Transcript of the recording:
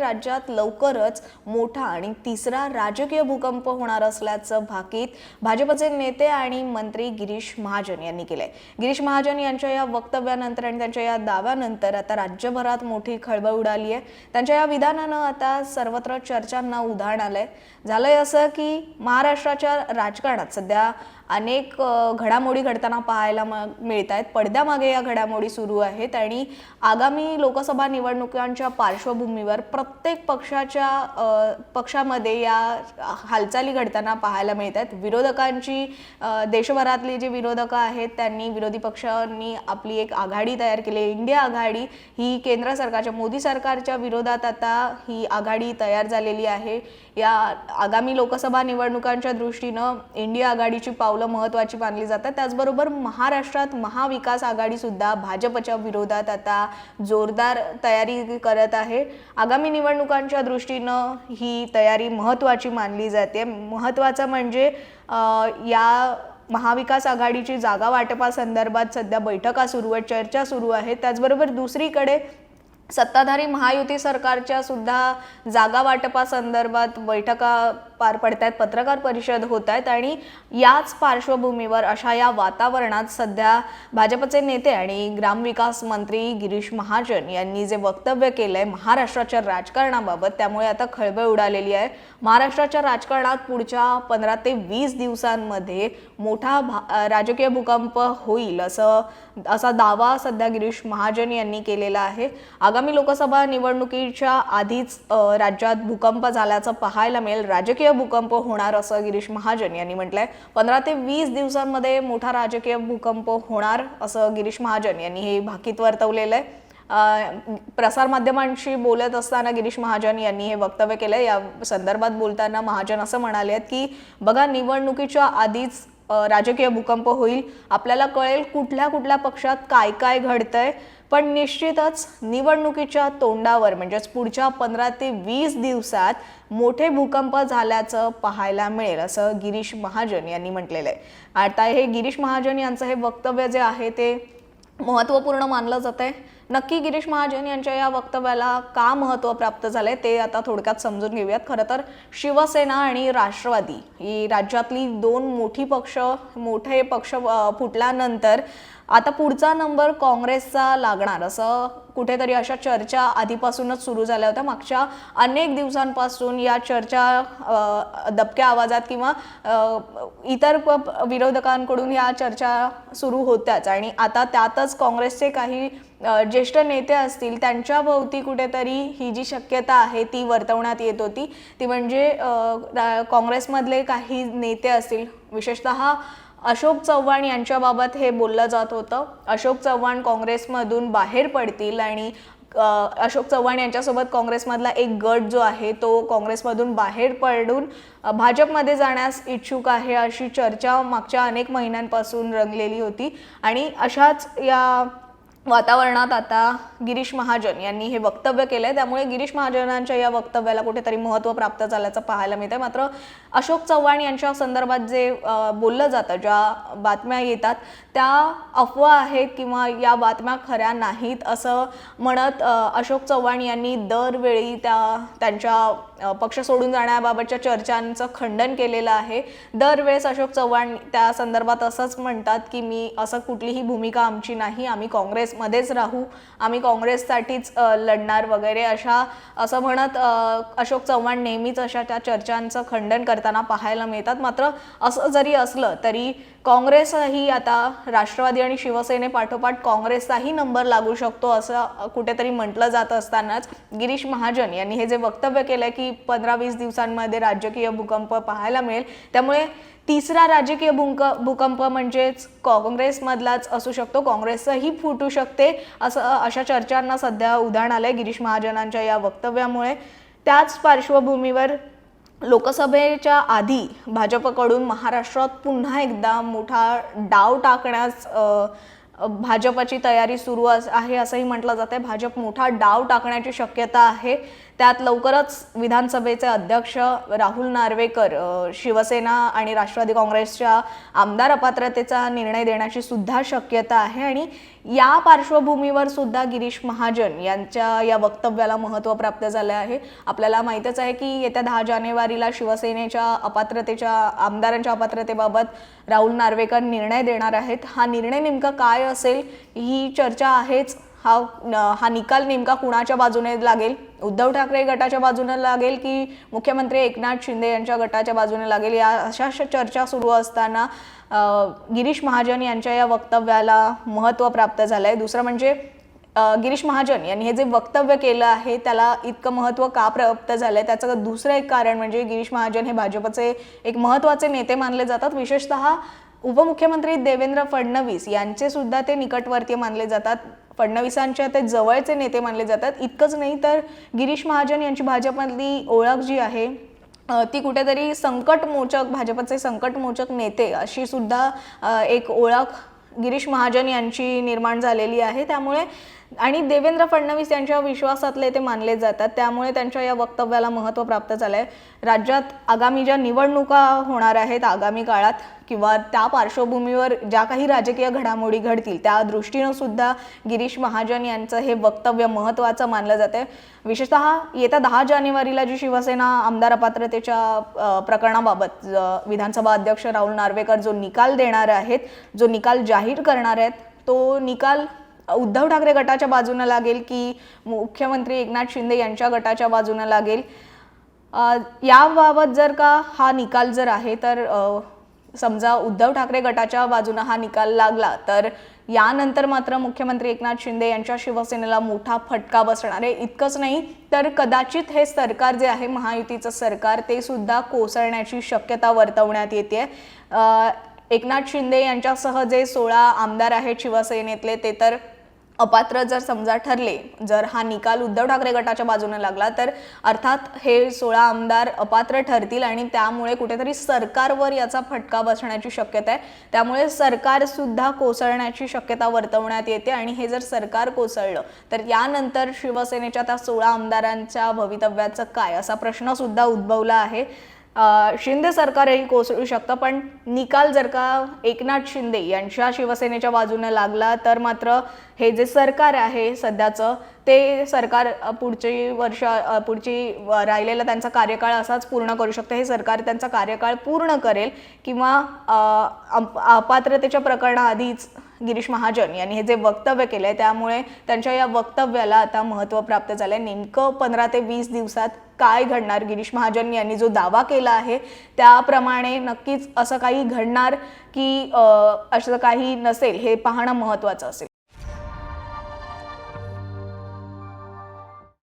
राज्यात लवकरच मोठा आणि तिसरा राजकीय भूकंप होणार असल्याचं भाकीत भाजपचे नेते आणि मंत्री गिरीश महाजन यांनी केलंय। गिरीश महाजन यांच्या या वक्तव्यानंतर आणि त्यांच्या या दाव्यानंतर आता राज्यभरात मोठी खळबळ उडाली आहे। त्यांच्या या विधानानं आता सर्वत्र चर्चांना उधाण आलंय। झालंय असं की महाराष्ट्राच्या राजकारणात सध्या अनेक घडामोडी घडताना पाहायला मिळत आहेत। पडद्यामागे या घडामोडी सुरू आहेत आणि आगामी लोकसभा निवडणुकांच्या पार्श्वभूमीवर प्रत्येक पक्षामध्ये या हालचाली घडताना पाहायला मिळत आहेत। विरोधकांची देशभरातली जी विरोधक आहेत त्यांनी विरोधी पक्षांनी आपली एक आघाडी तयार केली। इंडिया आघाडी ही केंद्र सरकारच्या मोदी सरकारच्या विरोधात आता ही आघाडी तयार झालेली आहे। या आगामी लोकसभा निवडणुकांच्या दृष्टीने इंडिया आघाडीची पावलं महत्त्वाची मानली जातात। त्याचबरोबर महाराष्ट्रात महाविकास आघाडी सुद्धा भाजपच्या विरोधात आता जोरदार तयारी करत आहे। आगामी निवडणुकांच्या दृष्टीने ही तयारी महत्त्वाची मानली जाते। महत्त्वाचं म्हणजे या महाविकास आघाडीची जागा वाटपासंदर्भात सध्या बैठका सुरू आहेत, चर्चा सुरू आहे। त्याचबरोबर दुसरीकडे सत्ताधारी महायुती सरकारच्या सुद्धा जागा वाटपासंदर्भात बैठका पार पडतात, पत्रकार परिषद होत आहेत आणि याच पार्श्वभूमीवर अशा या वातावरणात सध्या भाजपचे नेते आणि ग्रामविकास मंत्री गिरीश महाजन यांनी जे वक्तव्य केलंय महाराष्ट्राच्या राजकारणाबाबत, त्यामुळे आता खळबळ उडालेली आहे। महाराष्ट्राच्या राजकारणात पुढच्या 15 ते 20 दिवसांमध्ये मोठा राजकीय भूकंप होईल असा दावा सध्या गिरीश महाजन यांनी केलेला आहे। आगामी लोकसभा निवडणुकीच्या आधीच राज्यात भूकंप झाल्याचं पाहायला मिळेल, राजकीय भूकंप होणार असं गिरीश महाजन यांनी म्हटलंय। 15 ते 20 दिवसांमध्ये मोठा राजकीय भूकंप होणार असं गिरीश महाजन यांनी हे भाकीत वर्तवलेलं आहे। प्रसार माध्यमांशी बोलत असताना गिरीश महाजन यांनी हे वक्तव्य केलंय। या संदर्भात बोलताना महाजन असं म्हणाले आहेत की बघा, निवडणुकीच्या आधीच राजकीय भूकंप होईल, आपल्याला कळेल कुठल्या पक्षात काय काय घडतंय, पण निश्चितच निवडणुकीच्या तोंडावर म्हणजेच पुढच्या 15 ते 20 दिवसात मोठे भूकंप झाल्याचं पाहायला मिळेल असं गिरीश महाजन यांनी म्हटलेलं आहे। आता हे गिरीश महाजन यांचं हे वक्तव्य जे आहे ते महत्त्वपूर्ण मानलं जात आहे। नक्की गिरीश महाजन यांच्या या वक्तव्याला का महत्त्व प्राप्त झालंय ते आता थोडक्यात समजून घेऊयात। खरं तर शिवसेना आणि राष्ट्रवादी ही राज्यातली दोन मोठे पक्ष फुटल्यानंतर आता पुढचा नंबर काँग्रेसचा लागणार असं कुठेतरी अशा चर्चा आधीपासूनच सुरू झाल्या होत्या। मागच्या अनेक दिवसांपासून या चर्चा दबक्या आवाजात किंवा इतर विरोधकांकडून या चर्चा सुरू होत्याच आणि आता त्यातच काँग्रेसचे काही ज्येष्ठ नेते असतील त्यांच्या भोवती कुठेतरी ही जी शक्यता आहे ती वर्तवण्यात येत होती। ती म्हणजे काँग्रेसमधले काही नेते असतील, विशेषतः अशोक चव्हाण यांच्याबाबत हे बोललं जात होतं। अशोक चव्हाण काँग्रेसमधून बाहेर पडतील आणि अशोक चव्हाण यांच्यासोबत काँग्रेसमधला एक गट जो आहे तो काँग्रेसमधून बाहेर पडून भाजपमध्ये जाण्यास इच्छुक आहे अशी चर्चा मागच्या अनेक महिन्यांपासून रंगलेली होती आणि अशाच या वातावरणात आता गिरीश महाजन यांनी हे वक्तव्य केलंय। त्यामुळे गिरीश महाजनांच्या या वक्तव्याला कुठेतरी महत्त्व प्राप्त झाल्याचं पाहायला मिळतंय। मात्र अशोक चव्हाण यांच्या संदर्भात जे बोललं जातं, ज्या बातम्या येतात त्या अफवा आहेत किंवा या बातम्या खऱ्या नाहीत असं म्हणत अशोक चव्हाण यांनी दरवेळी त्यांच्या पक्ष सोडून जाण्याबाबतच्या चर्चांचं खंडन केलेलं आहे। दरवेळेस अशोक चव्हाण त्या संदर्भात असंच म्हणतात की मी असं कुठलीही भूमिका आमची नाही, आम्ही काँग्रेसमध्येच राहू, आम्ही काँग्रेससाठीच लढणार वगैरे असं म्हणत अशोक चव्हाण नेहमीच अशा त्या चर्चांचं खंडन करताना पाहायला मिळतात। मात्र असं जरी असलं तरी काँग्रेसही आता राष्ट्रवादी आणि शिवसेनेपाठोपाठ काँग्रेसचाही नंबर लागू शकतो असं कुठेतरी म्हटलं जात असतानाच गिरीश महाजन यांनी हे जे वक्तव्य केलंय की 15-20 दिवसांमध्ये राजकीय भूकंप पाहायला मिळेल, त्यामुळे तिसरा राजकीय भूकंप म्हणजेच काँग्रेसमधलाच असू शकतो, काँग्रेसही फुटू शकते अशा चर्चांना सध्या उधाण आलंय गिरीश महाजनांच्या या वक्तव्यामुळे। त्याच पार्श्वभूमीवर लोकसभेच्या आधी भाजपकडून महाराष्ट्रात पुन्हा एकदा मोठा डाव टाकण्यास भाजपची तयारी सुरू आहे असंही म्हटलं जातंय। भाजप मोठा डाव टाकण्याची शक्यता आहे। त्यात लवकरच विधानसभेचे अध्यक्ष राहुल नार्वेकर शिवसेना आणि राष्ट्रवादी काँग्रेसच्या आमदार अपात्रतेचा निर्णय देण्याची सुद्धा शक्यता आहे आणि या पार्श्वभूमीवर सुद्धा गिरीश महाजन यांच्या या वक्तव्याला महत्त्व प्राप्त झाले आहे। आपल्याला माहितच आहे की येत्या 10 जानेवारीला शिवसेनेच्या आमदारांच्या अपात्रतेबाबत राहुल नार्वेकर निर्णय देणार आहेत। हा निर्णय नेमका काय असेल ही चर्चा आहेच। हा निकाल नेमका कुणाच्या बाजूने लागेल, उद्धव ठाकरे गटाच्या बाजूने लागेल की मुख्यमंत्री एकनाथ शिंदे यांच्या गटाच्या बाजूने लागेल, या अशा चर्चा सुरू असताना गिरीश महाजन यांच्या या वक्तव्याला महत्त्व प्राप्त झालंय। दुसरं म्हणजे गिरीश महाजन यांनी हे जे वक्तव्य केलं आहे त्याला इतकं महत्त्व का प्राप्त झालंय, त्याचं दुसरं एक कारण म्हणजे गिरीश महाजन हे भाजपचे एक महत्त्वाचे नेते मानले जातात। विशेषतः उपमुख्यमंत्री देवेंद्र फडणवीस यांचे सुद्धा ते निकटवर्तीय मानले जातात, फडणवीसांच्या ते जवळचे नेते मानले जातात। इतकंच नाही तर गिरीश महाजन यांची भाजपमधली ओळख जी आहे ती कुठेतरी भाजपचे संकटमोचक नेते अशी सुद्धा एक ओळख गिरीश महाजन यांची निर्माण झालेली आहे। त्यामुळे आणि देवेंद्र फडणवीस यांच्या विश्वासातले ते मानले जातात, त्यामुळे त्यांच्या या वक्तव्याला महत्त्व प्राप्त झालंय। राज्यात आगामी ज्या निवडणुका होणार आहेत आगामी काळात किंवा त्या पार्श्वभूमीवर ज्या काही राजकीय घडामोडी घडतील त्या दृष्टीने सुद्धा गिरीश महाजन यांचं हे वक्तव्य महत्त्वाचं मानलं जाते। विशेषतः येत्या 10 जानेवारीला जी शिवसेना आमदार अपात्रतेच्या प्रकरणाबाबत विधानसभा अध्यक्ष राहुल नार्वेकर जो निकाल देणार आहेत, जो निकाल जाहीर करणार आहेत, तो निकाल उद्धव ठाकरे गटाच्या बाजूने लागेल की मुख्यमंत्री एकनाथ शिंदे यांच्या गटाच्या बाजूने लागेल, याबाबत जर का हा निकाल जर आहे तर समजा उद्धव ठाकरे गटाच्या बाजूने हा निकाल लागला तर यानंतर मात्र मुख्यमंत्री एकनाथ शिंदे यांच्या शिवसेनेला मोठा फटका बसणार आहे। इतकंच नाही तर कदाचित हे सरकार जे आहे महायुतीचं सरकार ते सुद्धा कोसळण्याची शक्यता वर्तवण्यात येते। एकनाथ शिंदे यांच्यासह जे 16 आमदार आहेत शिवसेनेतले ते तर अपात्र जर समजा ठरले, जर हा निकाल उद्धव ठाकरे गटाच्या बाजूने लागला तर अर्थात हे 16 आमदार अपात्र ठरतील आणि त्यामुळे कुठेतरी सरकारवर याचा फटका बसण्याची शक्यता आहे। त्यामुळे सरकार सुद्धा कोसळण्याची शक्यता वर्तवण्यात येते आणि हे जर सरकार कोसळलं तर यानंतर शिवसेनेच्या त्या 16 आमदारांच्या भवितव्याचं काय असा प्रश्न सुद्धा उद्भवला आहे। शिंदे सरकारही कोसळू शकतं, पण निकाल जर का एकनाथ शिंदे यांच्या शिवसेनेच्या बाजूने लागला तर मात्र हे जे सरकार आहे सध्याचं ते सरकार पुढची राहिलेला त्यांचा कार्यकाळ असाच पूर्ण करू शकतं। हे सरकार त्यांचा कार्यकाळ पूर्ण करेल किंवा अपात्रतेच्या प्रकरणाआधीच गिरीश महाजन यांनी हे जे वक्तव्य केलंय त्यामुळे त्यांच्या या वक्तव्याला आता महत्त्व प्राप्त झालंय। नेमकं 15 ते 20 दिवसात काय घडणार, गिरीश महाजन यांनी जो दावा केला आहे त्याप्रमाणे नक्कीच असं काही घडणार की असं काही नसेल हे पाहणं महत्त्वाचं असेल।